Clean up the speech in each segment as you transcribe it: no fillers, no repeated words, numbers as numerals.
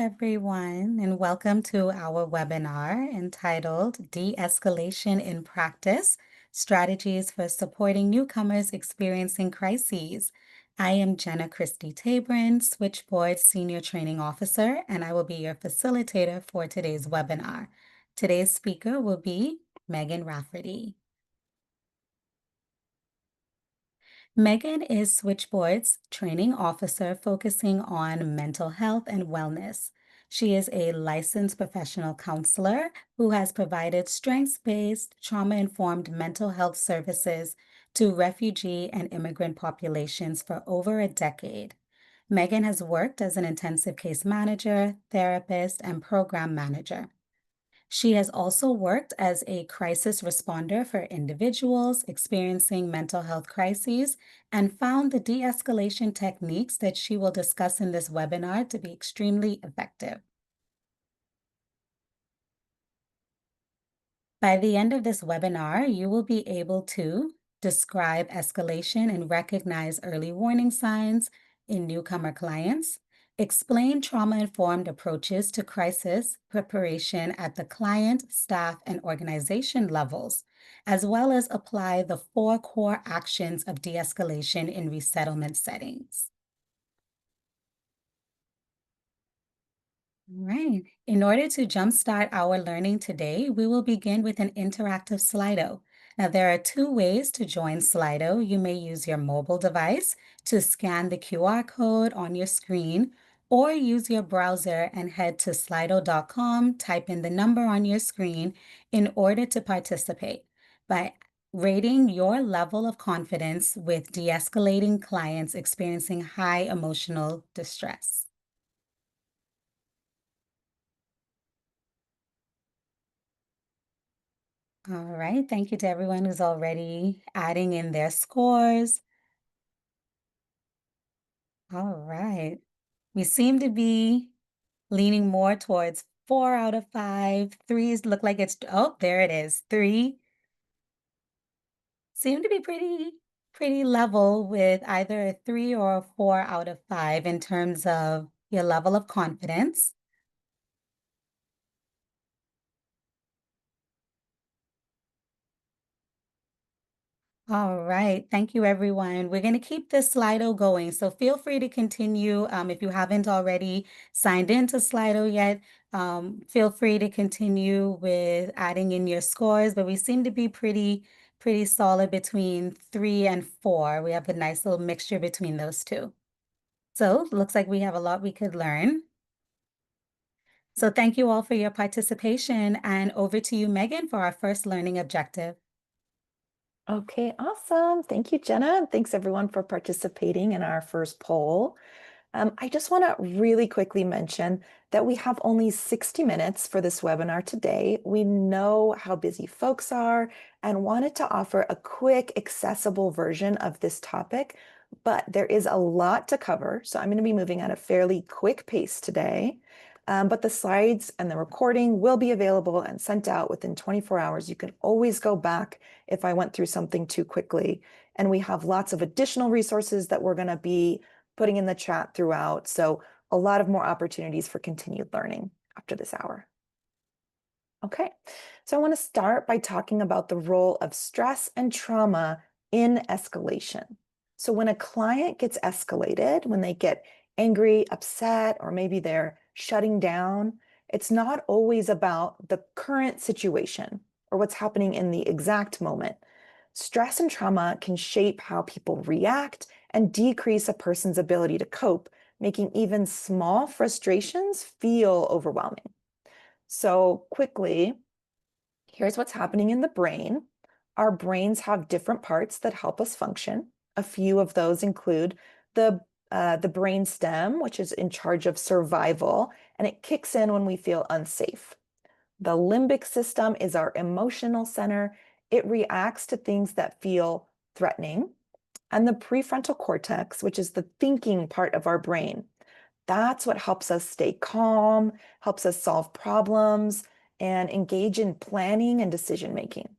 everyone, and welcome to our webinar entitled De-escalation in Practice, Strategies for Supporting Newcomers Experiencing Crises. I am Jenna Christie-Tabron, Switchboard Senior Training Officer, and I will be your facilitator for today's webinar. Today's speaker will be Megan Rafferty. Megan is Switchboard's training officer focusing on mental health and wellness. She is a licensed professional counselor who has provided strengths-based, trauma-informed mental health services to refugee and immigrant populations for over a decade. Megan has worked as an intensive case manager, therapist, and program manager. She has also worked as a crisis responder for individuals experiencing mental health crises and found the de-escalation techniques that she will discuss in this webinar to be extremely effective. By the end of this webinar, you will be able to describe escalation and recognize early warning signs in newcomer clients, explain trauma-informed approaches to crisis preparation at the client, staff, and organization levels, as well as apply the 4 core actions of de-escalation in resettlement settings. All right. In order to jumpstart our learning today, we will begin with an interactive Slido. Now, there are 2 ways to join Slido. You may use your mobile device to scan the QR code on your screen, or use your browser and head to slido.com, type in the number on your screen in order to participate by rating your level of confidence with de-escalating clients experiencing high emotional distress. All right, thank you to everyone who's already adding in their scores. All right, we seem to be leaning more towards 4 out of 5. Threes look like it's, oh, there it is. 3 seem to be pretty level with either a 3 or a 4 out of 5 in terms of your level of confidence. All right. Thank you, everyone. We're going to keep this Slido going, so feel free to continue. If you haven't already signed into Slido yet, feel free to continue with adding in your scores, but we seem to be pretty solid between 3 and 4. We have a nice little mixture between those two. So looks like we have a lot we could learn. So thank you all for your participation, and over to you, Megan, for our first learning objective. Okay, awesome. Thank you, Jenna. Thanks everyone for participating in our first poll. I just want to really quickly mention that we have only 60 minutes for this webinar today. We know how busy folks are and wanted to offer a quick, accessible version of this topic, but there is a lot to cover, so I'm going to be moving at a fairly quick pace today. But the slides and the recording will be available and sent out within 24 hours. You can always go back if I went through something too quickly. And we have lots of additional resources that we're going to be putting in the chat throughout. So a lot of more opportunities for continued learning after this hour. Okay, so I want to start by talking about the role of stress and trauma in escalation. So when a client gets escalated, when they get angry, upset, or maybe they're shutting down, it's not always about the current situation or what's happening in the exact moment. Stress and trauma can shape how people react and decrease a person's ability to cope, making even small frustrations feel overwhelming. So quickly, here's what's happening in the brain. Our brains have different parts that help us function. A few of those include the brain stem, which is in charge of survival, and it kicks in when we feel unsafe. The limbic system is our emotional center. It reacts to things that feel threatening. And the prefrontal cortex, which is the thinking part of our brain, that's what helps us stay calm, helps us solve problems, and engage in planning and decision making.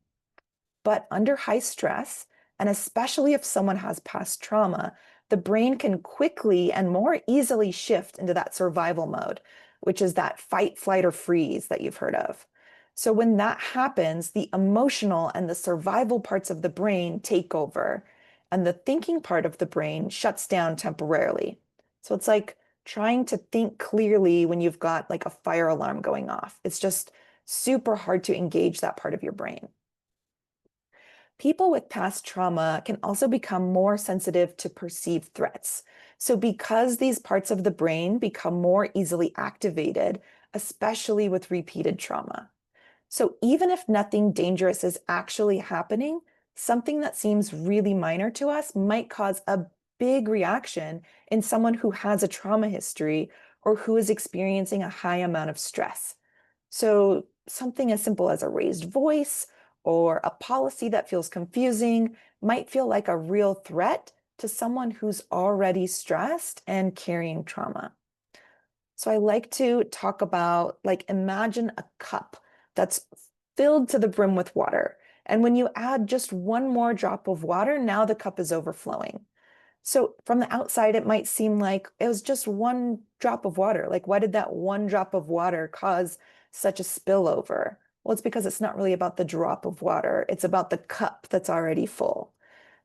But under high stress, and especially if someone has past trauma, the brain can quickly and more easily shift into that survival mode, which is that fight, flight, or freeze that you've heard of. So when that happens, the emotional and the survival parts of the brain take over, and the thinking part of the brain shuts down temporarily. So it's like trying to think clearly when you've got like a fire alarm going off. It's just super hard to engage that part of your brain. People with past trauma can also become more sensitive to perceived threats. So, because these parts of the brain become more easily activated, especially with repeated trauma. So, even if nothing dangerous is actually happening, something that seems really minor to us might cause a big reaction in someone who has a trauma history or who is experiencing a high amount of stress. So, something as simple as a raised voice or a policy that feels confusing might feel like a real threat to someone who's already stressed and carrying trauma. So, I like to talk about like imagine a cup that's filled to the brim with water. And when you add just one more drop of water, now the cup is overflowing. So from the outside, it might seem like it was just one drop of water. Like, why did that one drop of water cause such a spillover? Well, it's because it's not really about the drop of water. It's about the cup that's already full.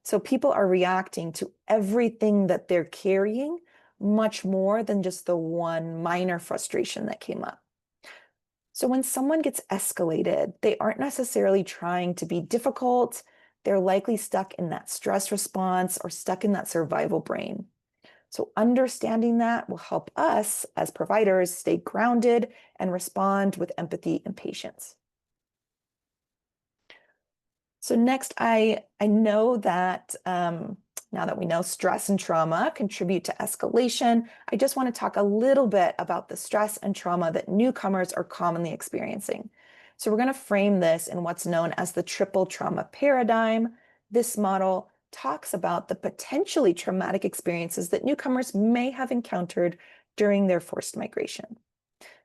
So people are reacting to everything that they're carrying much more than just the one minor frustration that came up. So when someone gets escalated, they aren't necessarily trying to be difficult. They're likely stuck in that stress response or stuck in that survival brain. So understanding that will help us as providers stay grounded and respond with empathy and patience. So next, I know that now that we know stress and trauma contribute to escalation, I just want to talk a little bit about the stress and trauma that newcomers are commonly experiencing. So we're going to frame this in what's known as the triple trauma paradigm. This model talks about the potentially traumatic experiences that newcomers may have encountered during their forced migration.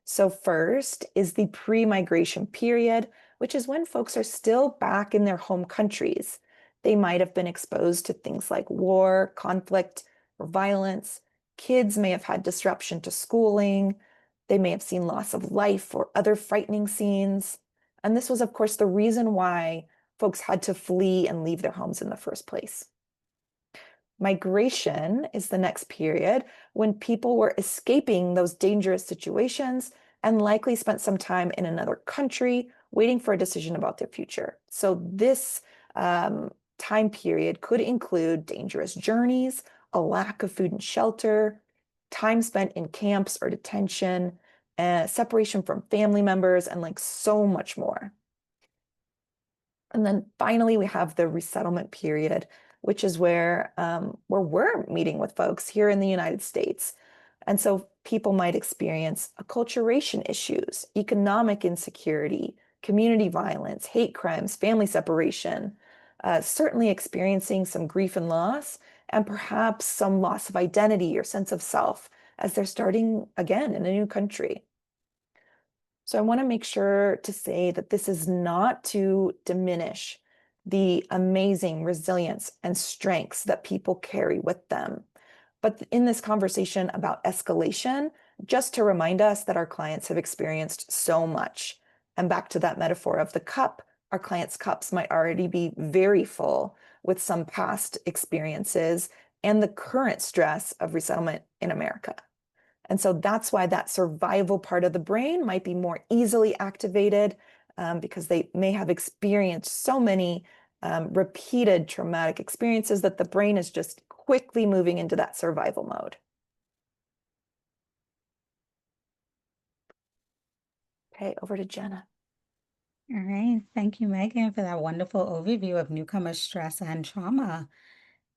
So first is the pre-migration period, which is when folks are still back in their home countries. They might have been exposed to things like war, conflict, or violence. Kids may have had disruption to schooling. They may have seen loss of life or other frightening scenes. And this was, of course, the reason why folks had to flee and leave their homes in the first place. Migration is the next period when people were escaping those dangerous situations and likely spent some time in another country waiting for a decision about their future. So this time period could include dangerous journeys, a lack of food and shelter, time spent in camps or detention, separation from family members, and like so much more. And then finally, we have the resettlement period, which is where we're meeting with folks here in the United States. And so people might experience acculturation issues, economic insecurity, community violence, hate crimes, family separation, certainly experiencing some grief and loss, and perhaps some loss of identity or sense of self as they're starting again in a new country. So I want to make sure to say that this is not to diminish the amazing resilience and strengths that people carry with them. But in this conversation about escalation, just to remind us that our clients have experienced so much. And back to that metaphor of the cup, our clients' cups might already be very full with some past experiences and the current stress of resettlement in America. And so that's why that survival part of the brain might be more easily activated because they may have experienced so many repeated traumatic experiences that the brain is just quickly moving into that survival mode. Okay, over to Jenna. All right. Thank you, Megan, for that wonderful overview of newcomer stress and trauma.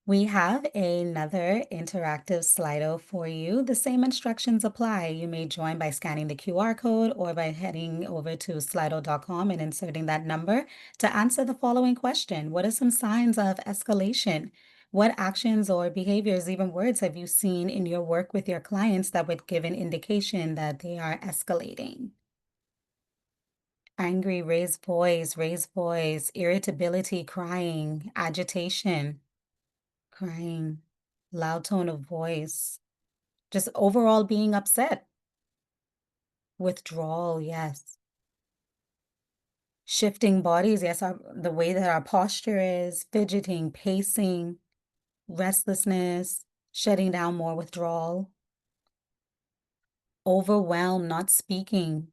We have another interactive Slido for you. The same instructions apply. You may join by scanning the QR code or by heading over to slido.com and inserting that number to answer the following question. What are some signs of escalation? What actions or behaviors, even words, have you seen in your work with your clients that would give an indication that they are escalating? Angry, raised voice, irritability, crying, agitation, crying, loud tone of voice, just overall being upset. Withdrawal, yes. Shifting bodies, yes, the way that our posture is, fidgeting, pacing, restlessness, shutting down more withdrawal, overwhelm, not speaking.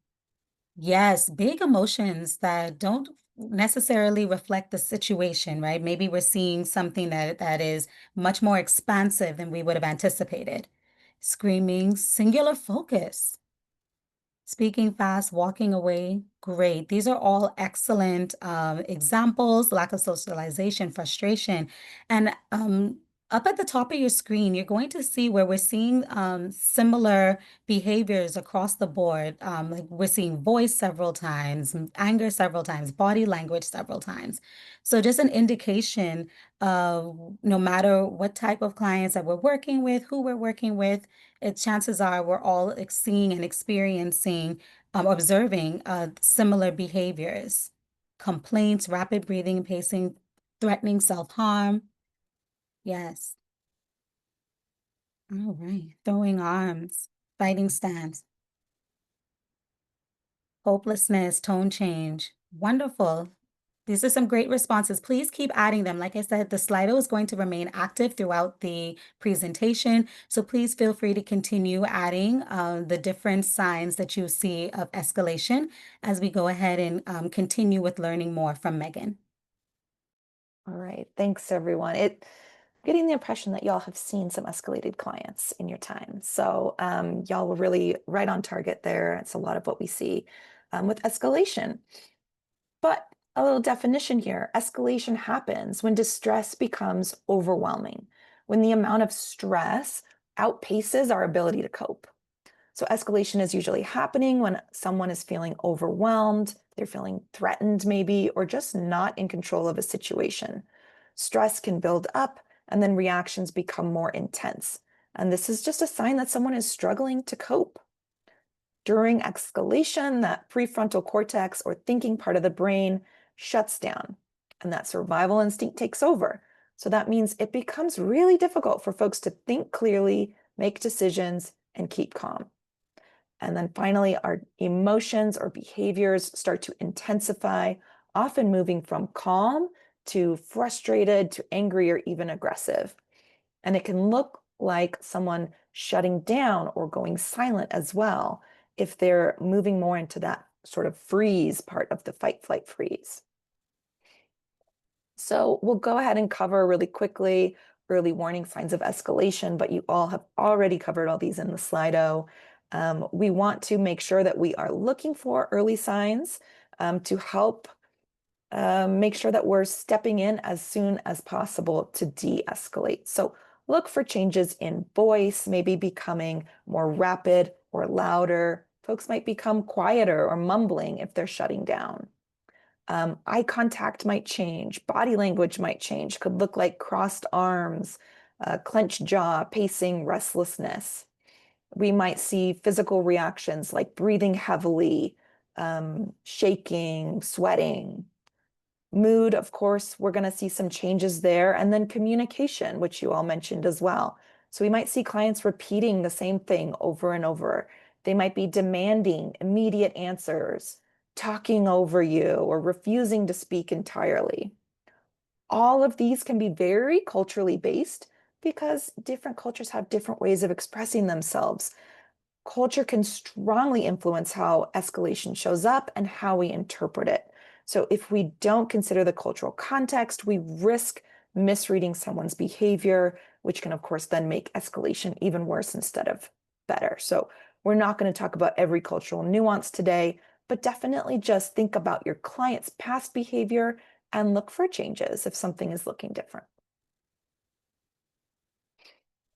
Yes, big emotions that don't necessarily reflect the situation, right? Maybe we're seeing something that is much more expansive than we would have anticipated. Screaming, singular focus. Speaking fast, walking away, great. These are all excellent examples, lack of socialization, frustration. And up at the top of your screen, you're going to see where we're seeing similar behaviors across the board. Like we're seeing voice several times, anger several times, body language several times. So just an indication of no matter what type of clients that we're working with, who we're working with, chances are we're all seeing and experiencing, observing similar behaviors, complaints, rapid breathing, pacing, threatening self-harm. Yes. All right. Throwing arms, fighting stance, hopelessness, tone change. Wonderful. These are some great responses. Please keep adding them. Like I said, the Slido is going to remain active throughout the presentation. So please feel free to continue adding the different signs that you see of escalation as we go ahead and continue with learning more from Megan. All right, thanks everyone. Getting the impression that y'all have seen some escalated clients in your time. So y'all were really right on target there. It's a lot of what we see with escalation. But a little definition here, escalation happens when distress becomes overwhelming, when the amount of stress outpaces our ability to cope. So escalation is usually happening when someone is feeling overwhelmed, they're feeling threatened maybe, or just not in control of a situation. Stress can build up and then reactions become more intense. And this is just a sign that someone is struggling to cope. During escalation, that prefrontal cortex or thinking part of the brain shuts down and that survival instinct takes over. So that means it becomes really difficult for folks to think clearly, make decisions, and keep calm. And then finally, our emotions or behaviors start to intensify, often moving from calm to frustrated to angry or even aggressive. And it can look like someone shutting down or going silent as well if they're moving more into that sort of freeze part of the fight, flight, freeze. So we'll go ahead and cover really quickly early warning signs of escalation, but you all have already covered all these in the Slido. We want to make sure that we are looking for early signs to help make sure that we're stepping in as soon as possible to de-escalate. So look for changes in voice, maybe becoming more rapid or louder. Folks might become quieter or mumbling if they're shutting down. Eye contact might change, body language might change, could look like crossed arms, clenched jaw, pacing, restlessness. We might see physical reactions like breathing heavily, shaking, sweating. Mood, of course, we're going to see some changes there. And then communication, which you all mentioned as well. So we might see clients repeating the same thing over and over. They might be demanding immediate answers, talking over you, or refusing to speak entirely. All of these can be very culturally based because different cultures have different ways of expressing themselves. Culture can strongly influence how escalation shows up and how we interpret it. So if we don't consider the cultural context, we risk misreading someone's behavior, which can, of course, then make escalation even worse instead of better. So we're not going to talk about every cultural nuance today, but definitely just think about your client's past behavior and look for changes if something is looking different.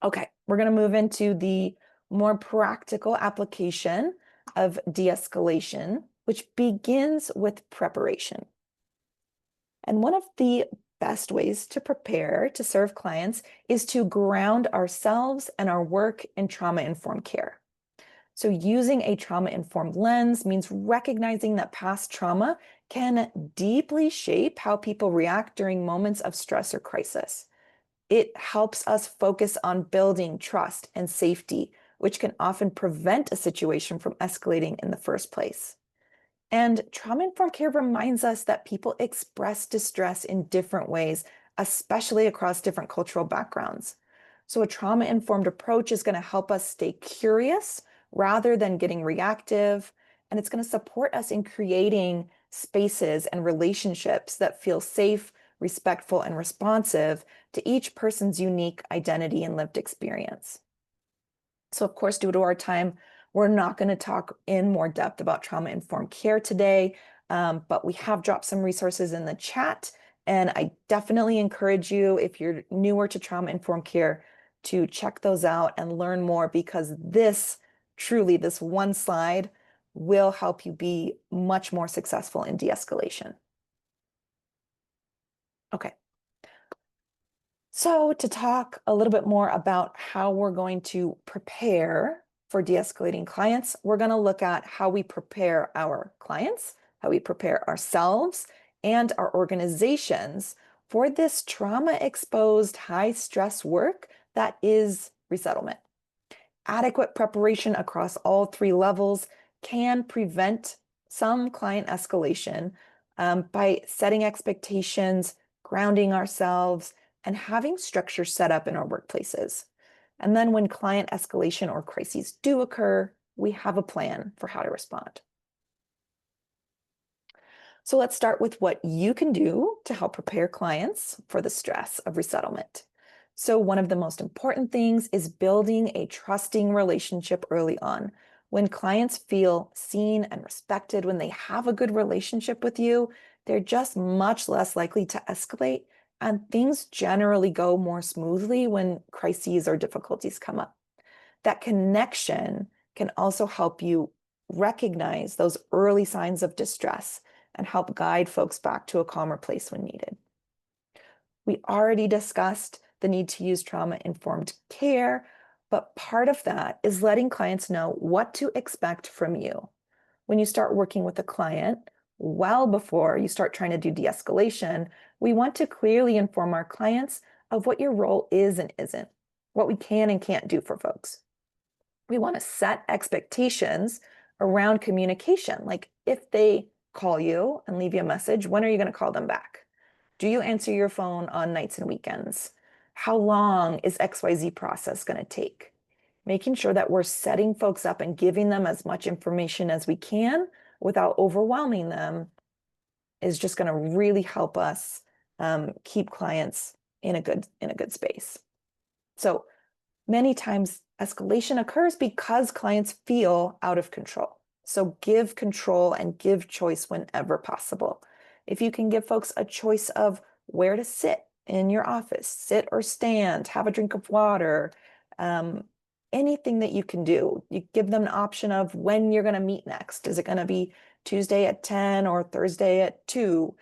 Okay, we're going to move into the more practical application of de-escalation, which begins with preparation. And one of the best ways to prepare to serve clients is to ground ourselves and our work in trauma-informed care. So using a trauma-informed lens means recognizing that past trauma can deeply shape how people react during moments of stress or crisis. It helps us focus on building trust and safety which can often prevent a situation from escalating in the first place. And trauma-informed care reminds us that people express distress in different ways, especially across different cultural backgrounds. So a trauma-informed approach is going to help us stay curious rather than getting reactive, and it's going to support us in creating spaces and relationships that feel safe, respectful, and responsive to each person's unique identity and lived experience. So of course, due to our time, we're not going to talk in more depth about trauma-informed care today, but we have dropped some resources in the chat. And I definitely encourage you, if you're newer to trauma-informed care, to check those out and learn more, because this one slide will help you be much more successful in de-escalation. Okay. So to talk a little bit more about how we're going to prepare for de-escalating clients, we're going to look at how we prepare our clients, how we prepare ourselves and our organizations for this trauma-exposed, high-stress work that is resettlement. Adequate preparation across all three levels can prevent some client escalation by setting expectations, grounding ourselves, and having structure set up in our workplaces. And then when client escalation or crises do occur, we have a plan for how to respond. So let's start with what you can do to help prepare clients for the stress of resettlement. So one of the most important things is building a trusting relationship early on. When clients feel seen and respected, when they have a good relationship with you, they're just much less likely to escalate, and things generally go more smoothly when crises or difficulties come up. That connection can also help you recognize those early signs of distress and help guide folks back to a calmer place when needed. We already discussed the need to use trauma-informed care, but part of that is letting clients know what to expect from you. When you start working with a client, well before you start trying to do de-escalation, we want to clearly inform our clients of what your role is and isn't, what we can and can't do for folks. We want to set expectations around communication, like if they call you and leave you a message, when are you going to call them back? Do you answer your phone on nights and weekends? How long is XYZ process going to take? Making sure that we're setting folks up and giving them as much information as we can without overwhelming them is just going to really help us keep clients in a good space. So many times escalation occurs because clients feel out of control. So give control and give choice whenever possible. If you can give folks a choice of where to sit in your office, sit or stand, have a drink of water, anything that you can do. You give them an option of when you're going to meet next. Is it going to be Tuesday at 10 or Thursday at 2?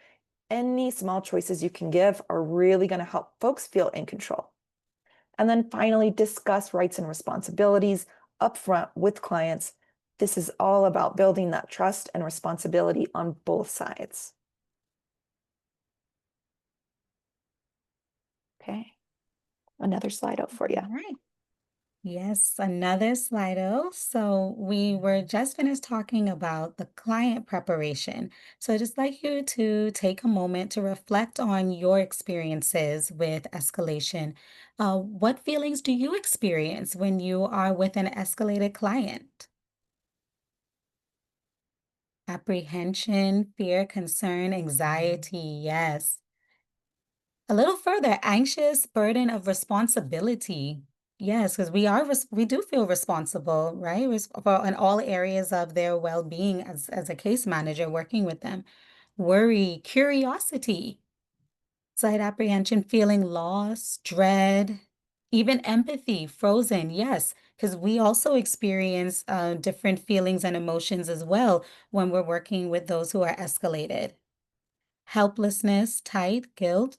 Any small choices you can give are really going to help folks feel in control. And then finally, discuss rights and responsibilities upfront with clients. This is all about building that trust and responsibility on both sides. Okay, another slide up for you. All right. Yes, another Slido. So we were just finished talking about the client preparation. So I'd just like you to take a moment to reflect on your experiences with escalation. What feelings do you experience when you are with an escalated client? Apprehension, fear, concern, anxiety, yes. A little further, anxious burden of responsibility. Yes, because we do feel responsible, right? For in all areas of their well-being as a case manager working with them. Worry, curiosity, slight apprehension, feeling lost, dread, even empathy, frozen. Yes, because we also experience different feelings and emotions as well when we're working with those who are escalated. Helplessness, tight, guilt.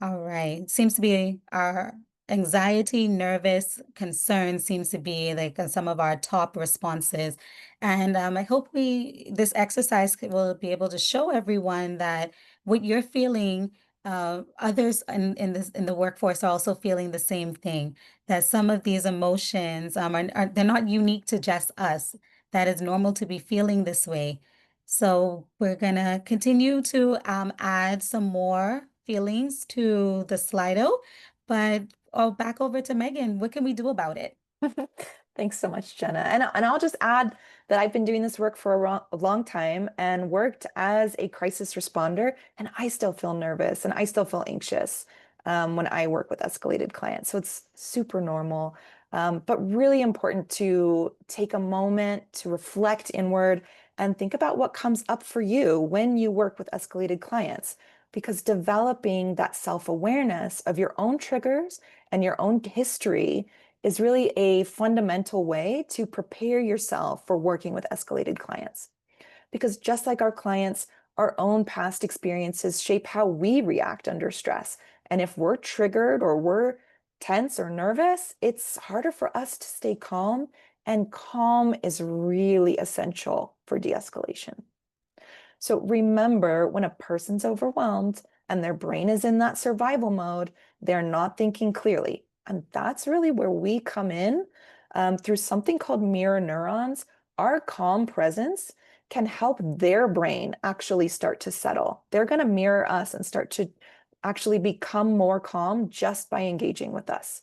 All right. Seems to be our anxiety, nervous, concern seems to be like some of our top responses. And I hope this exercise will be able to show everyone that what you're feeling others in the workforce are also feeling the same thing, that some of these emotions they're not unique to just us, that it's normal to be feeling this way. So we're gonna continue to add some more feelings to the Slido, but back over to Megan. What can we do about it? Thanks so much, Jenna. And I'll just add that I've been doing this work for a long time and worked as a crisis responder, and I still feel nervous and I still feel anxious when I work with escalated clients. So it's super normal, but really important to take a moment to reflect inward and think about what comes up for you when you work with escalated clients, because developing that self-awareness of your own triggers and your own history is really a fundamental way to prepare yourself for working with escalated clients. Because just like our clients, our own past experiences shape how we react under stress. And if we're triggered or we're tense or nervous, it's harder for us to stay calm. And calm is really essential for de-escalation. So remember, when a person's overwhelmed and their brain is in that survival mode, they're not thinking clearly. And that's really where we come in through something called mirror neurons. Our calm presence can help their brain actually start to settle. They're going to mirror us and start to actually become more calm just by engaging with us.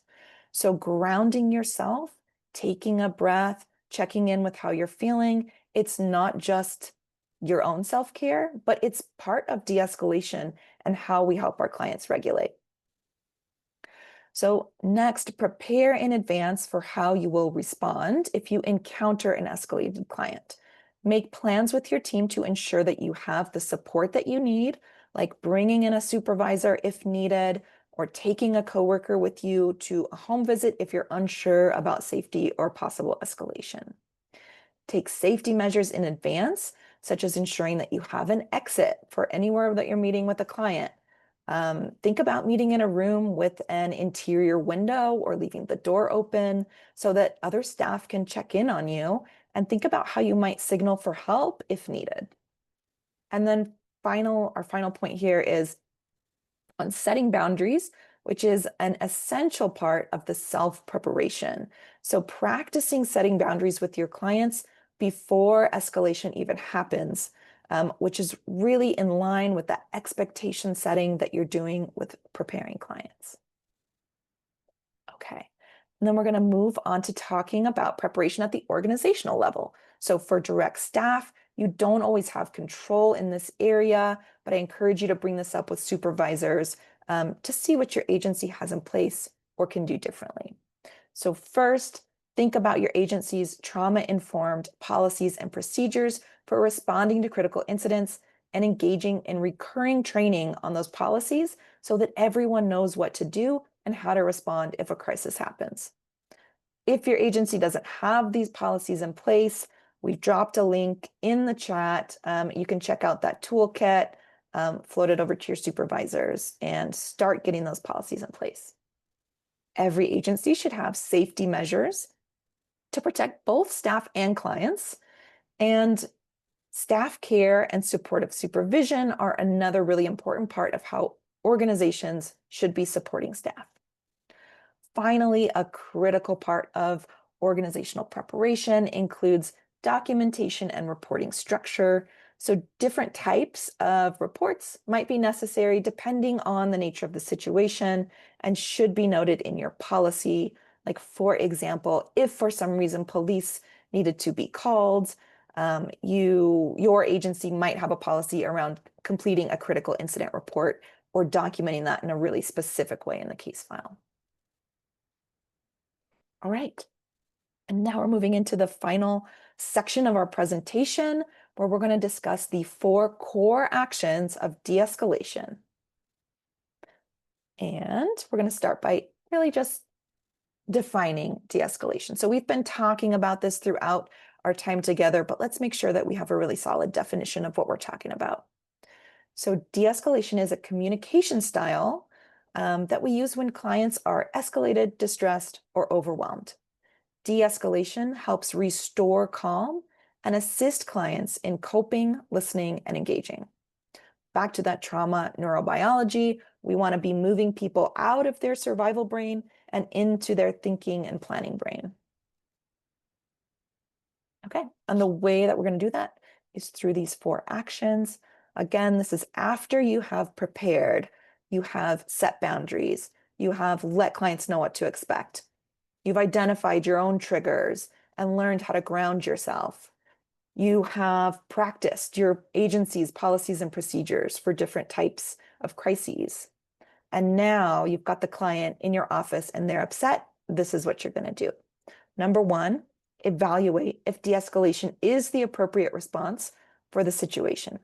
So grounding yourself, taking a breath, checking in with how you're feeling. It's not just your own self-care, but it's part of de-escalation and how we help our clients regulate. So next, prepare in advance for how you will respond if you encounter an escalated client. Make plans with your team to ensure that you have the support that you need, like bringing in a supervisor if needed, or taking a coworker with you to a home visit if you're unsure about safety or possible escalation. Take safety measures in advance, such as ensuring that you have an exit for anywhere that you're meeting with a client. Think about meeting in a room with an interior window or leaving the door open so that other staff can check in on you, and think about how you might signal for help if needed. And then our final point here is on setting boundaries, which is an essential part of the self-preparation. So practicing setting boundaries with your clients before escalation even happens, which is really in line with the expectation setting that you're doing with preparing clients. Okay, and then we're going to move on to talking about preparation at the organizational level. So for direct staff, you don't always have control in this area, but I encourage you to bring this up with supervisors to see what your agency has in place or can do differently. So first, think about your agency's trauma-informed policies and procedures for responding to critical incidents and engaging in recurring training on those policies so that everyone knows what to do and how to respond if a crisis happens. If your agency doesn't have these policies in place, we've dropped a link in the chat. You can check out that toolkit, float it over to your supervisors, and start getting those policies in place. Every agency should have safety measures to protect both staff and clients, and staff care and supportive supervision are another really important part of how organizations should be supporting staff. Finally, a critical part of organizational preparation includes documentation and reporting structure. So different types of reports might be necessary depending on the nature of the situation and should be noted in your policy. Like, for example, if for some reason police needed to be called, your agency might have a policy around completing a critical incident report or documenting that in a really specific way in the case file. All right, and now we're moving into the final section of our presentation where we're going to discuss the 4 core actions of de-escalation. And we're going to start by really just defining de-escalation. So we've been talking about this throughout our time together, but let's make sure that we have a really solid definition of what we're talking about. So de-escalation is a communication style that we use when clients are escalated, distressed, or overwhelmed. De-escalation helps restore calm and assist clients in coping, listening, and engaging. back to that trauma neurobiology. We want to be moving people out of their survival brain and into their thinking and planning brain. Okay, and the way that we're going to do that is through these 4 actions. Again, this is after you have prepared, you have set boundaries, you have let clients know what to expect, you've identified your own triggers and learned how to ground yourself. You have practiced your agency's policies and procedures for different types of crises. And now you've got the client in your office and they're upset. This is what you're going to do. Number 1, evaluate if de-escalation is the appropriate response for the situation.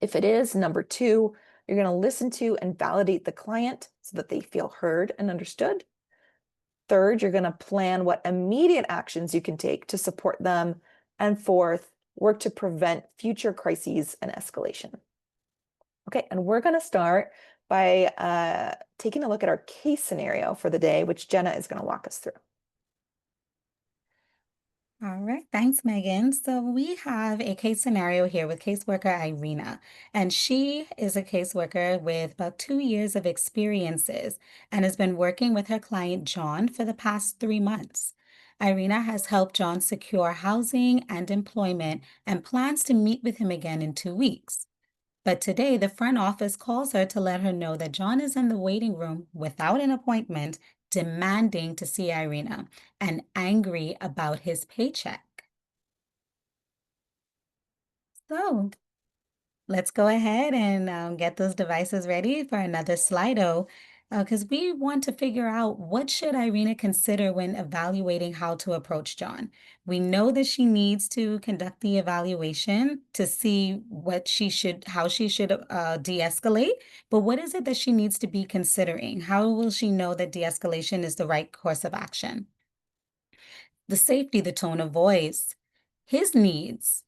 If it is, number 2, you're going to listen to and validate the client so that they feel heard and understood. Third, you're going to plan what immediate actions you can take to support them. And fourth, work to prevent future crises and escalation. Okay, and we're going to start by taking a look at our case scenario for the day, which Jenna is going to walk us through. All right, thanks, Megan. So we have a case scenario here with caseworker Irina, and she is a caseworker with about 2 years of experiences and has been working with her client John for the past 3 months. Irina has helped John secure housing and employment and plans to meet with him again in 2 weeks. But today, the front office calls her to let her know that John is in the waiting room without an appointment, demanding to see Irina and angry about his paycheck. So let's go ahead and get those devices ready for another Slido, because we want to figure out what should Irina consider when evaluating how to approach John. We know that she needs to conduct the evaluation to see how she should de-escalate, but what is it that she needs to be considering? How will she know that de-escalation is the right course of action? The safety, the tone of voice, his needs,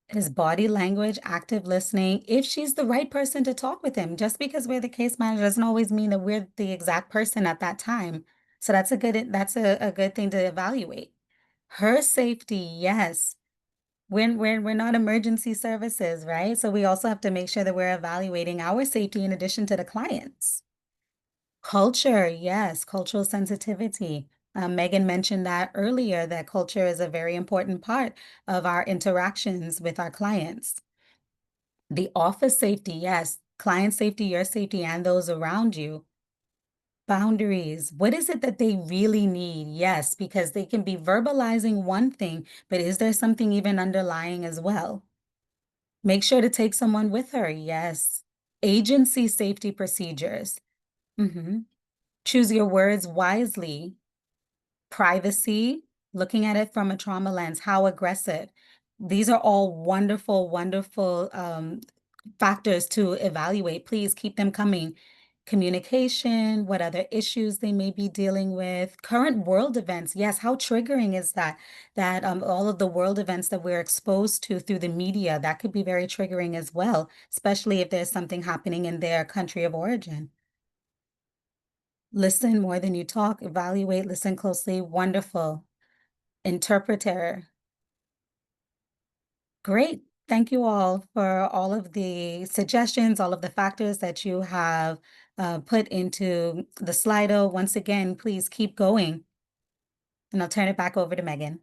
his body language, active listening, if she's the right person to talk with him. Just because we're the case manager doesn't always mean that we're the exact person at that time. So that's a good thing to evaluate. Her safety, yes. We're not emergency services, right? So we also have to make sure that we're evaluating our safety in addition to the clients. Culture, yes, cultural sensitivity. Megan mentioned that earlier, that culture is a very important part of our interactions with our clients. The office safety, yes, client safety, your safety, and those around you. Boundaries, what is it that they really need? Yes, because they can be verbalizing one thing, but is there something even underlying as well? Make sure to take someone with her, yes. Agency safety procedures. Mhm. Choose your words wisely. Privacy, looking at it from a trauma lens, how aggressive. These are all wonderful, wonderful factors to evaluate. Please keep them coming. Communication, what other issues they may be dealing with, current world events. Yes, how triggering is that? That all of the world events that we're exposed to through the media, that could be very triggering as well, especially if there's something happening in their country of origin. Listen more than you talk, evaluate, listen closely. Wonderful. Interpreter. Great. Thank you all for all of the suggestions, all of the factors that you have put into the Slido. Once again, please keep going. And I'll turn it back over to Megan.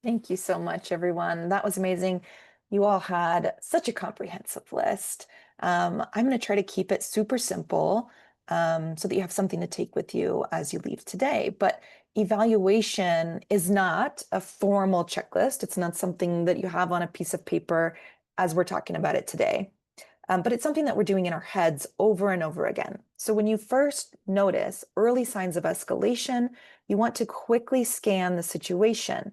Thank you so much, everyone. That was amazing. You all had such a comprehensive list. I'm going to try to keep it super simple so that you have something to take with you as you leave today. But evaluation is not a formal checklist. It's not something that you have on a piece of paper as we're talking about it today. But it's something that we're doing in our heads over and over again. So when you first notice early signs of escalation, you want to quickly scan the situation.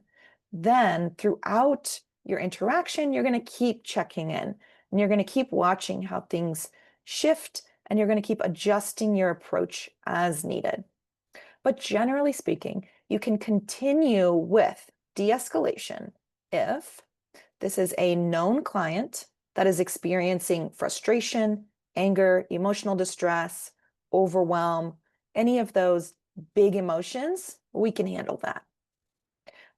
Then throughout your interaction, you're going to keep checking in and you're going to keep watching how things shift and you're going to keep adjusting your approach as needed. But generally speaking, you can continue with de-escalation if this is a known client that is experiencing frustration, anger, emotional distress, overwhelm, any of those big emotions, we can handle that.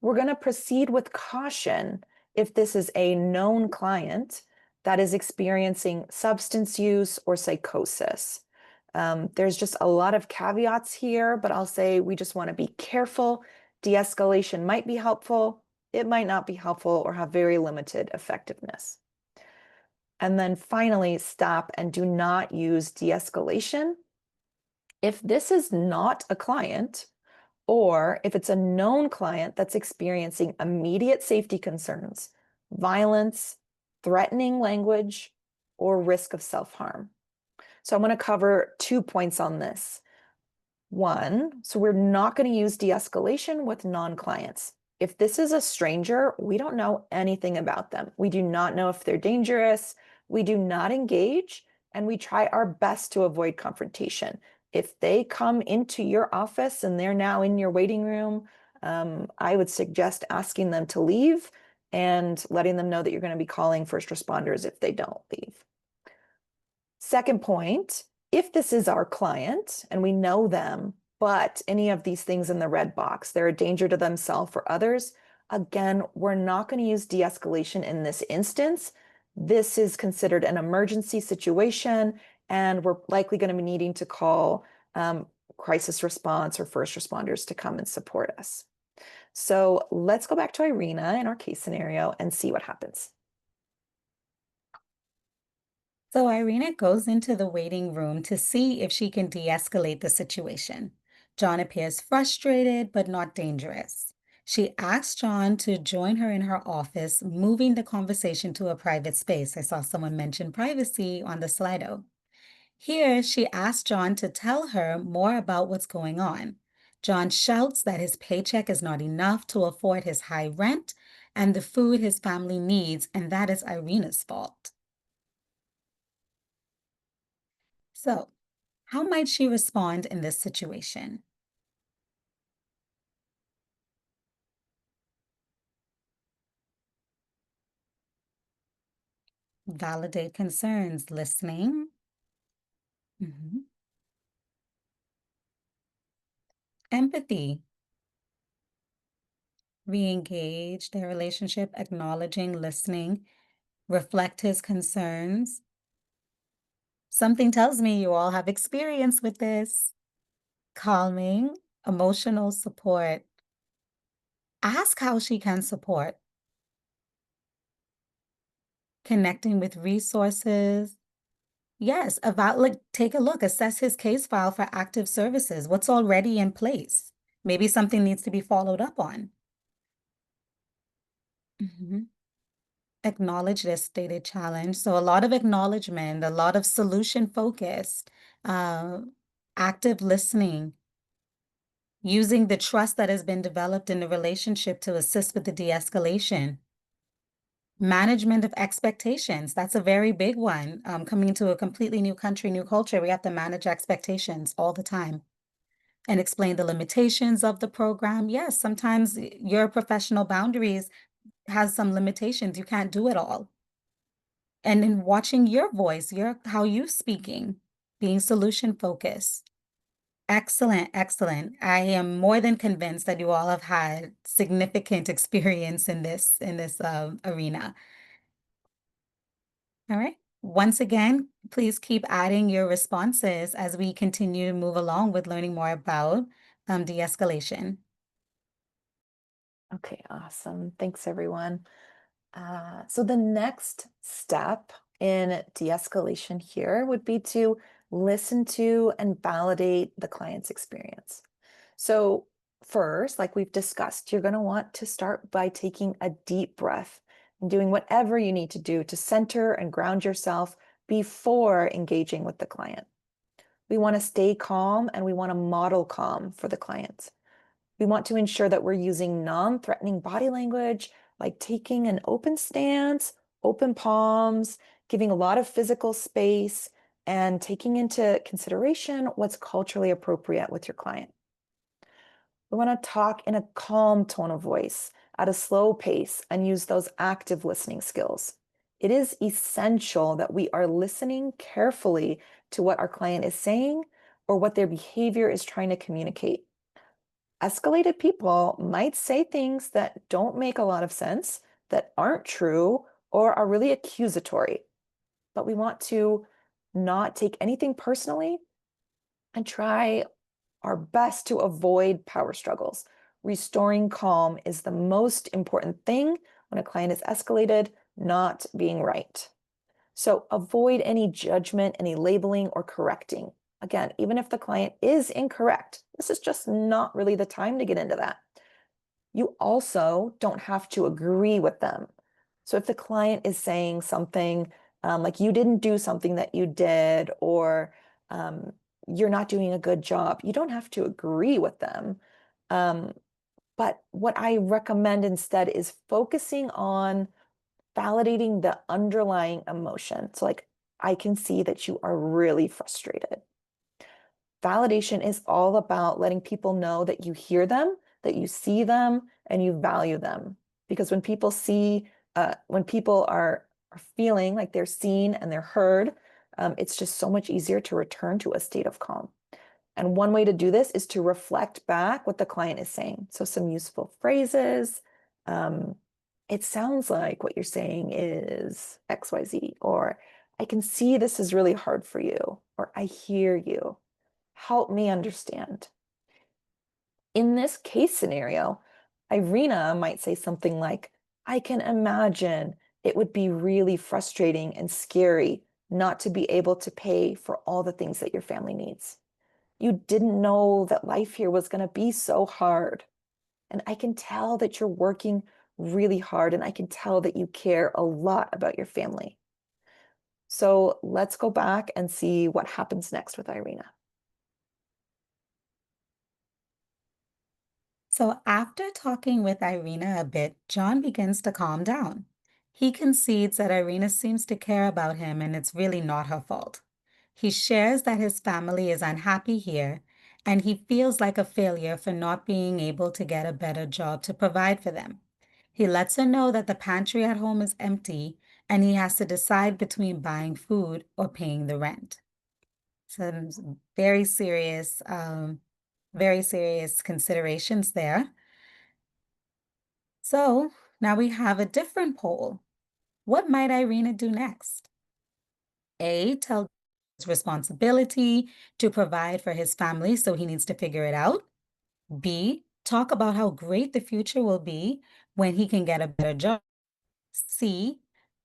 We're going to proceed with caution if this is a known client that is experiencing substance use or psychosis. There's just a lot of caveats here, but I'll say we just want to be careful. De-escalation might be helpful. It might not be helpful or have very limited effectiveness. And then finally, stop and do not use de-escalation. If this is not a client, or if it's a known client that's experiencing immediate safety concerns, violence, threatening language, or risk of self-harm. So I'm going to cover 2 points on this. One, so we're not going to use de-escalation with non-clients. If this is a stranger, we don't know anything about them. We do not know if they're dangerous. We do not engage, and we try our best to avoid confrontation. If they come into your office and they're now in your waiting room, I would suggest asking them to leave and letting them know that you're going to be calling first responders if they don't leave. Second point, if this is our client and we know them, but any of these things in the red box, they're a danger to themselves or others, again, we're not going to use de-escalation in this instance. This is considered an emergency situation, and we're likely going to be needing to call crisis response or first responders to come and support us. So let's go back to Irina in our case scenario and see what happens. So Irina goes into the waiting room to see if she can de-escalate the situation. John appears frustrated, but not dangerous. She asks John to join her in her office, moving the conversation to a private space. I saw someone mention privacy on the Slido. Here, she asks John to tell her more about what's going on. John shouts that his paycheck is not enough to afford his high rent and the food his family needs, and that is Irina's fault. So, how might she respond in this situation? Validate concerns, listening. Mhm. Empathy, re-engage their relationship, acknowledging, listening, reflect his concerns. Something tells me you all have experience with this. Calming, emotional support. Ask how she can support. Connecting with resources. Yes, about like take a look, assess his case file for active services. What's already in place? Maybe something needs to be followed up on. Mhm. Acknowledge their stated challenge. So a lot of acknowledgement, a lot of solution focused, uh, active listening, using the trust that has been developed in the relationship to assist with the de-escalation. Management of expectations. That's a very big one. Coming into a completely new country, new culture, we have to manage expectations all the time and explain the limitations of the program. Yes, sometimes your professional boundaries has some limitations. You can't do it all. And in watching your voice, your how you speaking, being solution focused. Excellent, excellent. I am more than convinced that you all have had significant experience in this arena. All right. Once again, please keep adding your responses as we continue to move along with learning more about de-escalation. Okay, awesome. Thanks, everyone. So the next step in de-escalation here would be to listen to and validate the client's experience. So first, like we've discussed, you're going to want to start by taking a deep breath and doing whatever you need to do to center and ground yourself before engaging with the client. We want to stay calm and we want to model calm for the client. We want to ensure that we're using non-threatening body language, like taking an open stance, open palms, giving a lot of physical space, and taking into consideration what's culturally appropriate with your client. We want to talk in a calm tone of voice, at a slow pace, and use those active listening skills. It is essential that we are listening carefully to what our client is saying or what their behavior is trying to communicate. Escalated people might say things that don't make a lot of sense, that aren't true, or are really accusatory. but we want to not take anything personally and try our best to avoid power struggles. Restoring calm is the most important thing when a client is escalated, not being right. So avoid any judgment, any labeling, or correcting. Again, even if the client is incorrect, this is just not really the time to get into that. You also don't have to agree with them. So if the client is saying something like you didn't do something that you did, or um, you're not doing a good job, you don't have to agree with them. Um, but what I recommend instead is focusing on validating the underlying emotion. So, like, I can see that you are really frustrated. Validation is all about letting people know that you hear them, that you see them, and you value them. Because when people are feeling like they're seen and they're heard, it's just so much easier to return to a state of calm. And one way to do this is to reflect back what the client is saying. So some useful phrases. Um, it sounds like what you're saying is XYZ, or I can see this is really hard for you, or I hear you. Help me understand. In this case scenario, Irina might say something like, I can imagine it would be really frustrating and scary not to be able to pay for all the things that your family needs. You didn't know that life here was going to be so hard. And I can tell that you're working really hard, and I can tell that you care a lot about your family. So let's go back and see what happens next with Irina. So after talking with Irina a bit, John begins to calm down. He concedes that Irina seems to care about him and it's really not her fault. He shares that his family is unhappy here and he feels like a failure for not being able to get a better job to provide for them. He lets her know that the pantry at home is empty and he has to decide between buying food or paying the rent. Some very serious considerations there. So now we have a different poll. What might Irina do next? A, tell his responsibility to provide for his family, so he needs to figure it out. B, talk about how great the future will be when he can get a better job. C,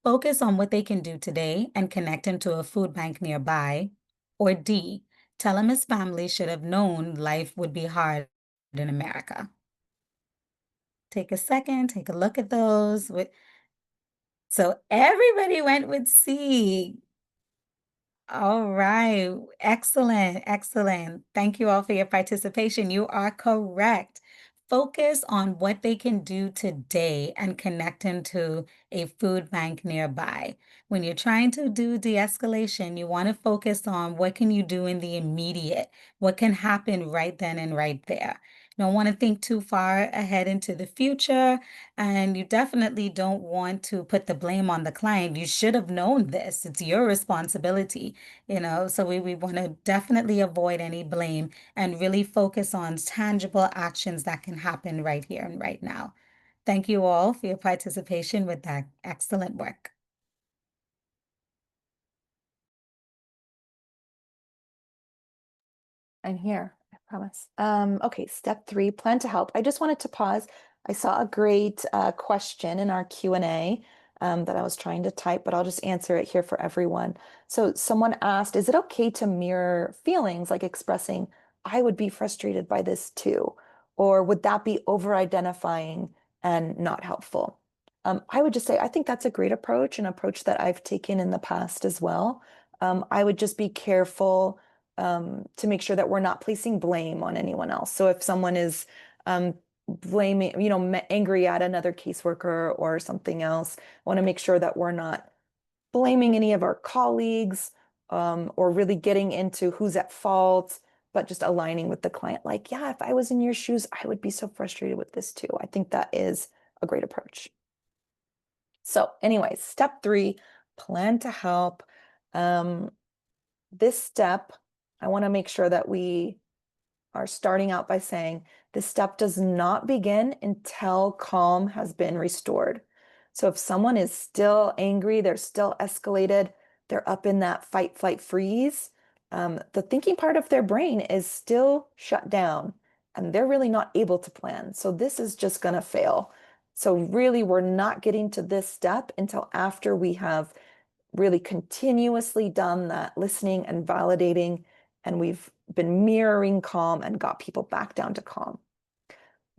focus on what they can do today and connect him to a food bank nearby. Or D, tell him his family should have known life would be hard in America. Take a second, take a look at those. So everybody went with C. All right. Excellent. Excellent. Thank you all for your participation. You are correct. Focus on what they can do today and connect them to a food bank nearby. When you're trying to do de-escalation, you want to focus on what can you do in the immediate, what can happen right then and right there. You don't want to think too far ahead into the future, and you definitely don't want to put the blame on the client. You should have known this. It's your responsibility, so we want to definitely avoid any blame and really focus on tangible actions that can happen right here and right now. Thank you all for your participation with that excellent work. I'm here, I promise. Okay, step 3, plan to help. I just wanted to pause. I saw a great question in our Q&A that I was trying to type, but I'll just answer it here for everyone. So someone asked, is it okay to mirror feelings, like expressing, I would be frustrated by this too? Or would that be over-identifying and not helpful? I would just say, I think that's a great approach, an approach that I've taken in the past as well. I would just be careful to make sure that we're not placing blame on anyone else. So if someone is blaming, angry at another caseworker or something else, I want to make sure that we're not blaming any of our colleagues or really getting into who's at fault, but just aligning with the client. Like, yeah, if I was in your shoes, I would be so frustrated with this too. I think that is a great approach. So anyways, step 3, plan to help. This step, I want to make sure that we are starting out by saying this step does not begin until calm has been restored. So if someone is still angry, they're still escalated, they're up in that fight, flight, freeze. The thinking part of their brain is still shut down and they're really not able to plan. So this is just going to fail. So really, we're not getting to this step until after we have really continuously done that listening and validating, and we've been mirroring calm and got people back down to calm.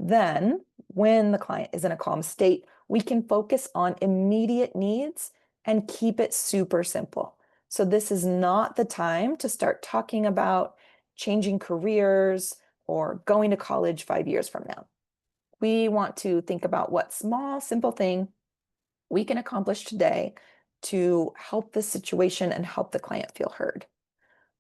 Then, when the client is in a calm state, we can focus on immediate needs and keep it super simple. So, this is not the time to start talking about changing careers or going to college 5 years from now. We want to think about what small, simple thing we can accomplish today to help the situation and help the client feel heard.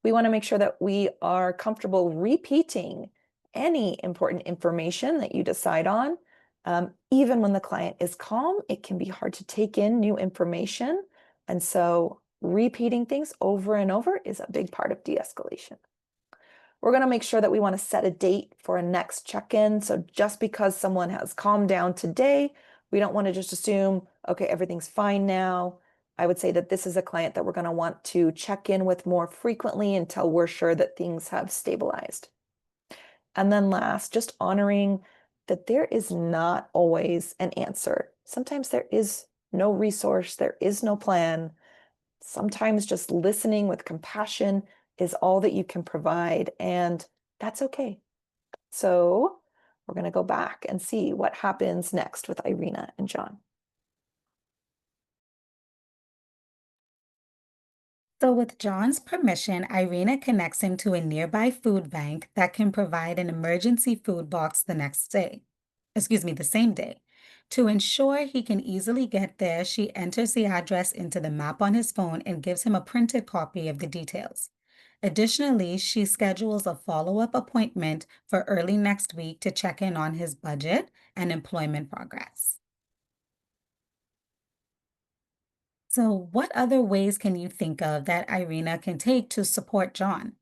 We want to make sure that we are comfortable repeating any important information that you decide on. Even when the client is calm, it can be hard to take in new information. And so repeating things over and over is a big part of de-escalation. We're going to make sure that we want to set a date for a next check-in. So just because someone has calmed down today, we don't want to just assume, okay, everything's fine now. I would say that this is a client that we're going to want to check in with more frequently until we're sure that things have stabilized. And then last, just honoring that there is not always an answer. Sometimes there is no resource, there is no plan. Sometimes just listening with compassion is all that you can provide, and that's okay. So we're going to go back and see what happens next with Irina and John. So, with John's permission, Irina connects him to a nearby food bank that can provide an emergency food box the next day. Excuse me, the same day. To ensure he can easily get there, she enters the address into the map on his phone and gives him a printed copy of the details. Additionally, she schedules a follow-up appointment for early next week to check in on his budget and employment progress. So, what other ways can you think of that Irina can take to support John?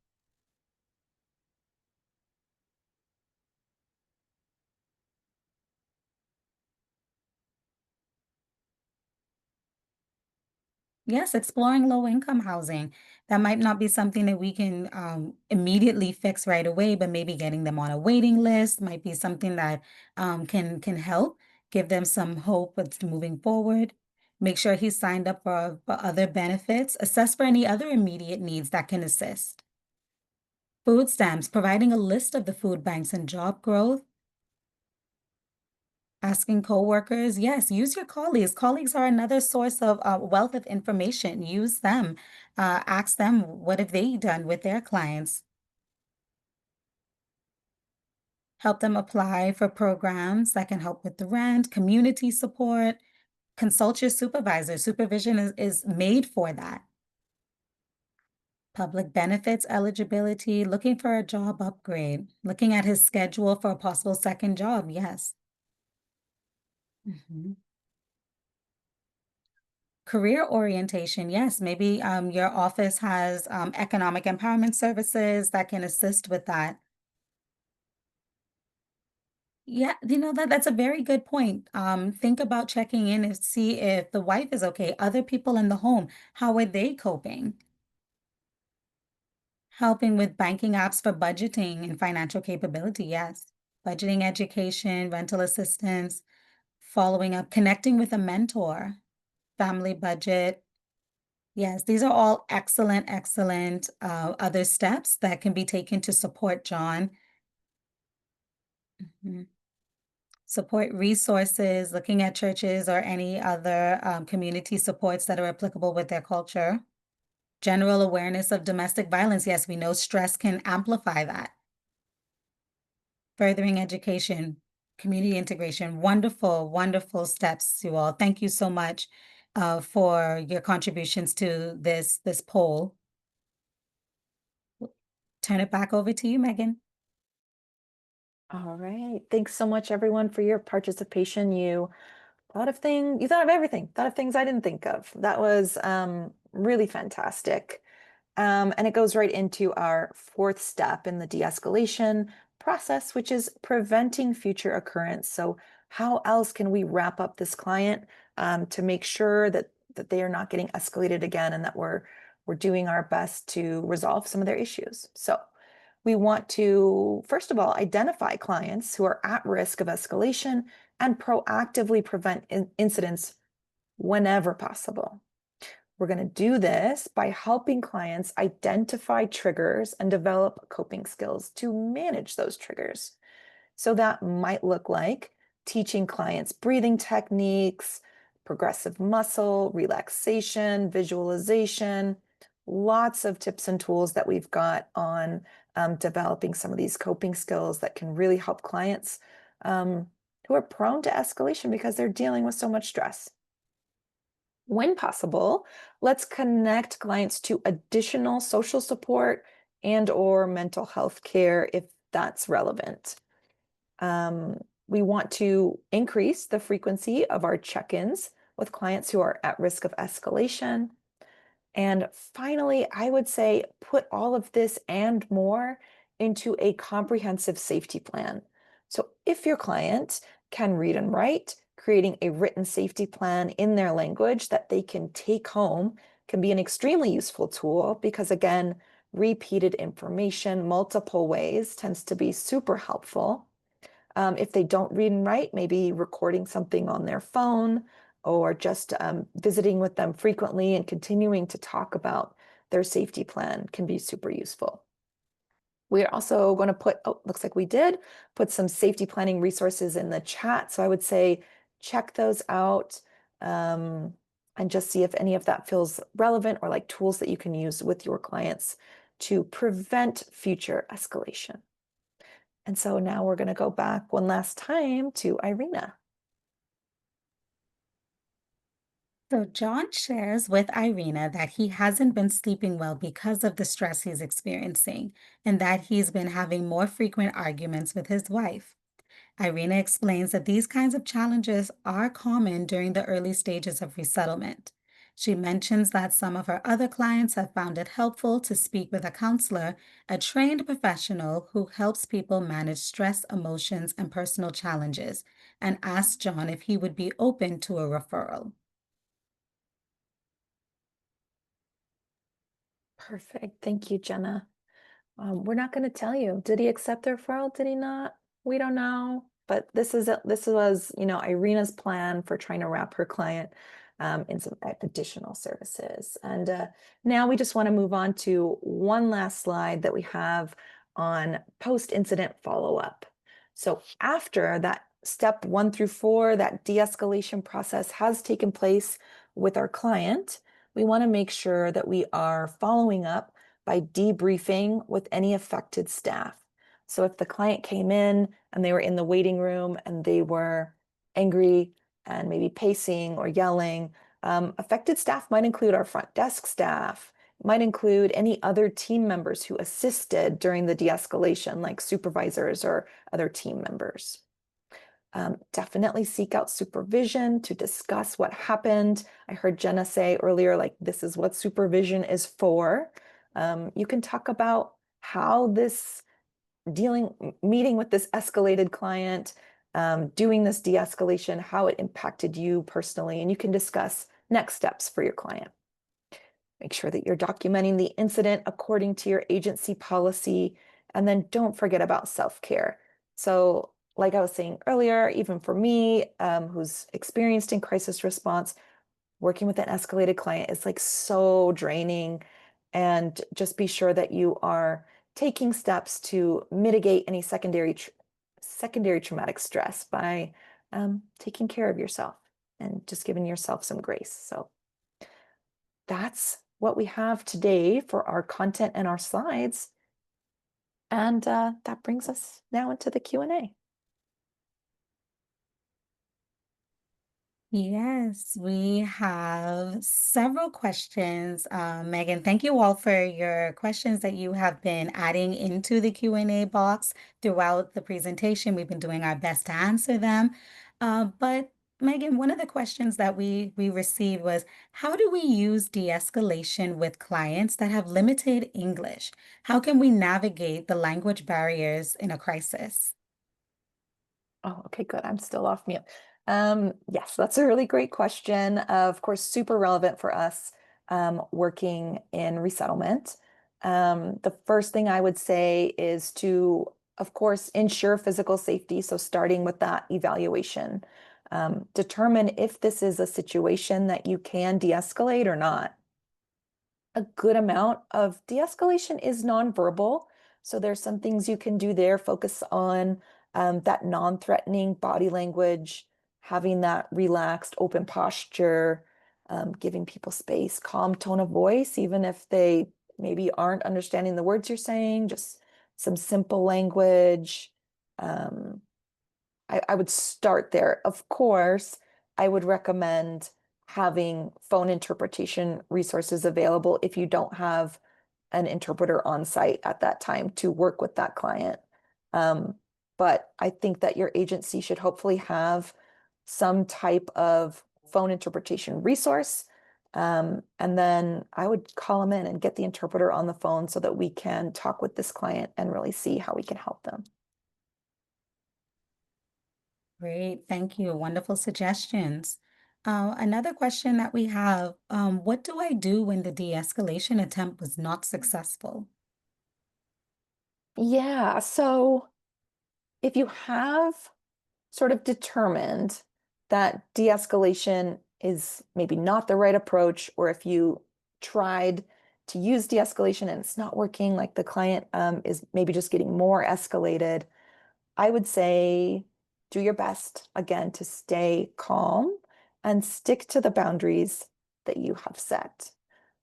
Yes, exploring low income housing. That might not be something that we can immediately fix right away, but maybe getting them on a waiting list might be something that can help give them some hope with moving forward. Make sure he's signed up for other benefits. Assess for any other immediate needs that can assist. Food stamps, providing a list of the food banks and job growth. Asking coworkers, yes, use your colleagues. Colleagues are another source of wealth of information. Use them. Ask them what have they done with their clients. Help them apply for programs that can help with the rent, community support. Consult your supervisor. Supervision is made for that. Public benefits eligibility, looking for a job upgrade, looking at his schedule for a possible second job. Yes. Mhm. Career orientation, yes, maybe your office has economic empowerment services that can assist with that. Yeah, that's a very good point. Think about checking in and see if the wife is okay. Other people in the home, how are they coping? Helping with banking apps for budgeting and financial capability, yes. Budgeting education, rental assistance, following up, connecting with a mentor, family budget. Yes, these are all excellent, excellent other steps that can be taken to support John. Mhm. Support resources, looking at churches or any other community supports that are applicable with their culture. General awareness of domestic violence. Yes, we know stress can amplify that. Furthering education, community integration. Wonderful, wonderful steps, you all. Thank you so much for your contributions to this poll. Turn it back over to you, Megan. All right. Thanks so much, everyone, for your participation. You thought of everything, thought of things I didn't think of. That was really fantastic. And it goes right into our fourth step in the de-escalation process, which is preventing future occurrence. So how else can we wrap up this client to make sure that that they are not getting escalated again and that we're doing our best to resolve some of their issues. So we want to, first of all, identify clients who are at risk of escalation and proactively prevent incidents whenever possible. We're going to do this by helping clients identify triggers and develop coping skills to manage those triggers. So that might look like teaching clients breathing techniques, progressive muscle, relaxation, visualization, lots of tips and tools that we've got on developing some of these coping skills that can really help clients who are prone to escalation because they're dealing with so much stress. When possible, let's connect clients to additional social support and/or mental health care if that's relevant. We want to increase the frequency of our check-ins with clients who are at risk of escalation. And finally, I would say put all of this and more into a comprehensive safety plan. So if your client can read and write, creating a written safety plan in their language that they can take home can be an extremely useful tool because, again, repeated information multiple ways tends to be super helpful. If they don't read and write, maybe recording something on their phone or just visiting with them frequently and continuing to talk about their safety plan can be super useful. We're also going to put, oh, looks like we did, put some safety planning resources in the chat. So I would say check those out and just see if any of that feels relevant or like tools that you can use with your clients to prevent future escalation. And so now we're going to go back one last time to Irina. So John shares with Irina that he hasn't been sleeping well because of the stress he's experiencing and that he's been having more frequent arguments with his wife. Irina explains that these kinds of challenges are common during the early stages of resettlement. She mentions that some of her other clients have found it helpful to speak with a counselor, a trained professional who helps people manage stress, emotions, and personal challenges, and asked John if he would be open to a referral. Perfect. Thank you, Jenna. We're not going to tell you. Did he accept the referral? Did he not? We don't know. But this was, Irina's plan for trying to wrap her client in some additional services. And now we just want to move on to one last slide that we have on post-incident follow-up. So after that step 1 through 4, that de-escalation process has taken place with our client, we want to make sure that we are following up by debriefing with any affected staff. So if the client came in and they were in the waiting room and they were angry and maybe pacing or yelling, affected staff might include our front desk staff, might include any other team members who assisted during the de-escalation, like supervisors or other team members. Definitely seek out supervision to discuss what happened. I heard Jenna say earlier, like, this is what supervision is for. You can talk about how this meeting with this escalated client, doing this de-escalation, how it impacted you personally, and you can discuss next steps for your client. Make sure that you're documenting the incident according to your agency policy, and then don't forget about self-care. So like I was saying earlier, even for me, who's experienced in crisis response, working with an escalated client is like so draining. And just be sure that you are taking steps to mitigate any secondary traumatic stress by taking care of yourself and just giving yourself some grace. So that's what we have today for our content and our slides. And that brings us now into the Q&A. Yes, we have several questions. Megan, thank you all for your questions that you have been adding into the Q&A box throughout the presentation. We've been doing our best to answer them. But Megan, one of the questions that we received was, how do we use de-escalation with clients that have limited English? How can we navigate the language barriers in a crisis? Oh, okay, good. I'm still off mute. Yes, that's a really great question. Of course, super relevant for us working in resettlement. The first thing I would say is to, of course, ensure physical safety. So starting with that evaluation, determine if this is a situation that you can de-escalate or not. A good amount of de-escalation is nonverbal. So there's some things you can do there. Focus on that non-threatening body language, having that relaxed, open posture, giving people space, calm tone of voice, even if they maybe aren't understanding the words you're saying, just some simple language. Um, I would start there. Of course, I would recommend having phone interpretation resources available if you don't have an interpreter on site at that time to work with that client. Um, but I think that your agency should hopefully have some type of phone interpretation resource. And then I would call them in and get the interpreter on the phone so that we can talk with this client and really see how we can help them. Great, thank you. Wonderful suggestions. Another question that we have, what do I do when the de-escalation attempt was not successful? Yeah, so if you have sort of determined that de-escalation is maybe not the right approach, or if you tried to use de-escalation and it's not working, like the client is maybe just getting more escalated, I would say do your best again to stay calm and stick to the boundaries that you have set.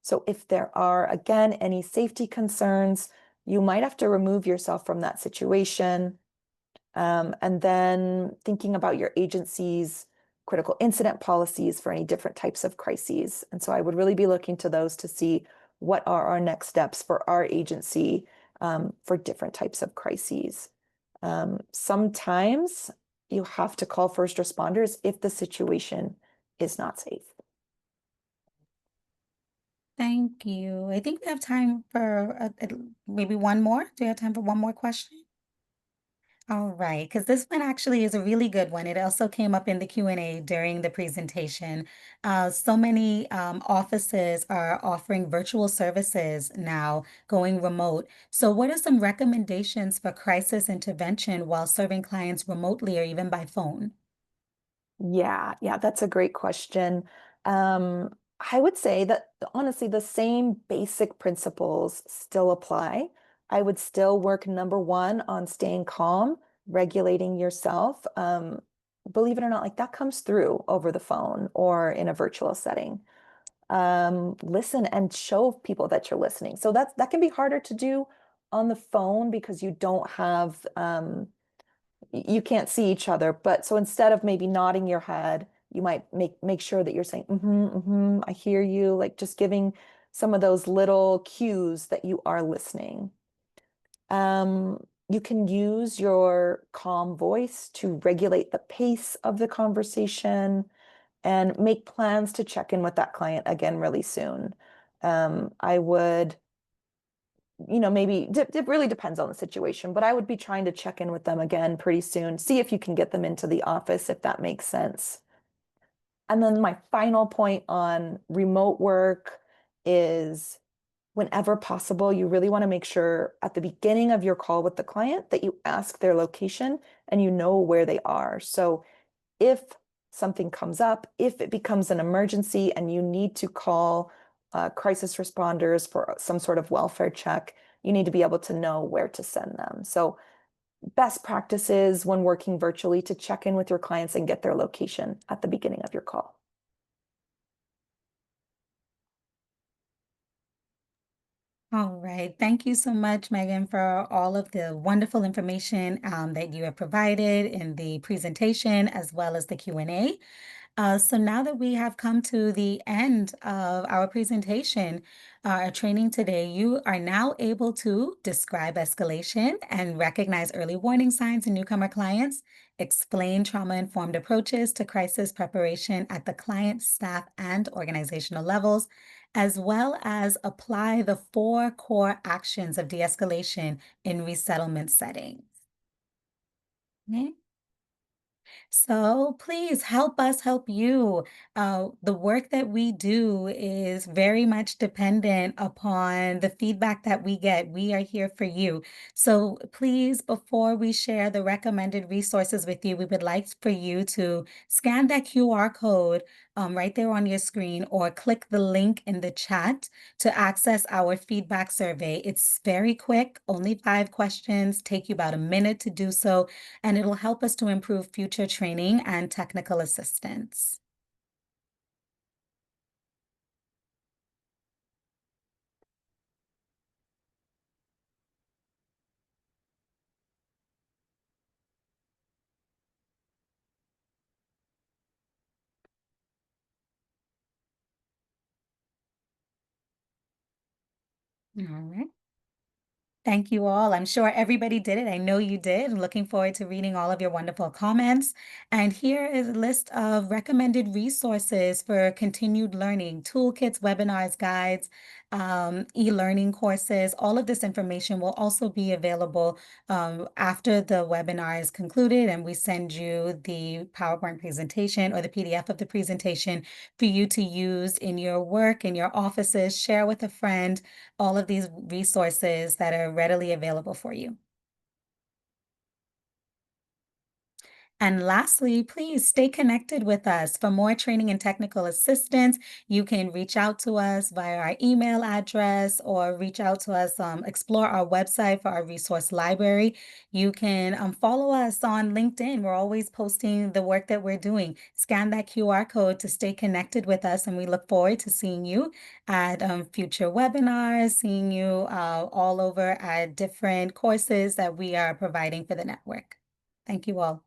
So if there are, again, any safety concerns, you might have to remove yourself from that situation. And then thinking about your agency's critical incident policies for any different types of crises. And so I would really be looking to those to see what are our next steps for our agency for different types of crises. Sometimes you have to call first responders if the situation is not safe. Thank you. I think we have time for maybe one more. Do you have time for one more question? All right, because this one actually is a really good one. It also came up in the Q&A during the presentation. So many offices are offering virtual services now, going remote. So what are some recommendations for crisis intervention while serving clients remotely or even by phone? Yeah, that's a great question. Um, I would say that honestly, the same basic principles still apply. I would still work number one on staying calm, regulating yourself. Believe it or not, like that comes through over the phone or in a virtual setting. Listen and show people that you're listening. So that can be harder to do on the phone because you don't have you can't see each other. But so instead of maybe nodding your head, you might make sure that you're saying, I hear you, like just giving some of those little cues that you are listening. You can use your calm voice to regulate the pace of the conversation and make plans to check in with that client again really soon. I would maybe it really depends on the situation, but I would be trying to check in with them again pretty soon, see if you can get them into the office if that makes sense. And then my final point on remote work is whenever possible, you really want to make sure at the beginning of your call with the client that you ask their location and you know where they are. So if something comes up, if it becomes an emergency and you need to call crisis responders for some sort of welfare check, you need to be able to know where to send them. So, best practices when working virtually to check in with your clients and get their location at the beginning of your call. All right. Thank you so much, Megan, for all of the wonderful information that you have provided in the presentation as well as the Q&A. So now that we have come to the end of our presentation, our training today, you are now able to describe escalation and recognize early warning signs in newcomer clients, explain trauma-informed approaches to crisis preparation at the client, staff, and organizational levels, as well as apply the 4 core actions of de-escalation in resettlement settings. Okay. So please help us help you. The work that we do is very much dependent upon the feedback that we get. We are here for you. So please, before we share the recommended resources with you, we would like for you to scan that QR code right there on your screen or click the link in the chat to access our feedback survey. It's very quick, only 5 questions, take you about a minute to do so, and it'll help us to improve future training and technical assistance. All right. Thank you all. I'm sure everybody did it. I know you did. Looking forward to reading all of your wonderful comments. And here is a list of recommended resources for continued learning, toolkits, webinars, guides, e-learning courses. All of this information will also be available after the webinar is concluded, and we send you the PowerPoint presentation or the PDF of the presentation for you to use in your work, in your offices, share with a friend, all of these resources that are readily available for you. And lastly, please stay connected with us. For more training and technical assistance, you can reach out to us via our email address or reach out to us, explore our website for our resource library. You can follow us on LinkedIn. We're always posting the work that we're doing. Scan that QR code to stay connected with us, and we look forward to seeing you at future webinars, seeing you all over at different courses that we are providing for the network. Thank you all.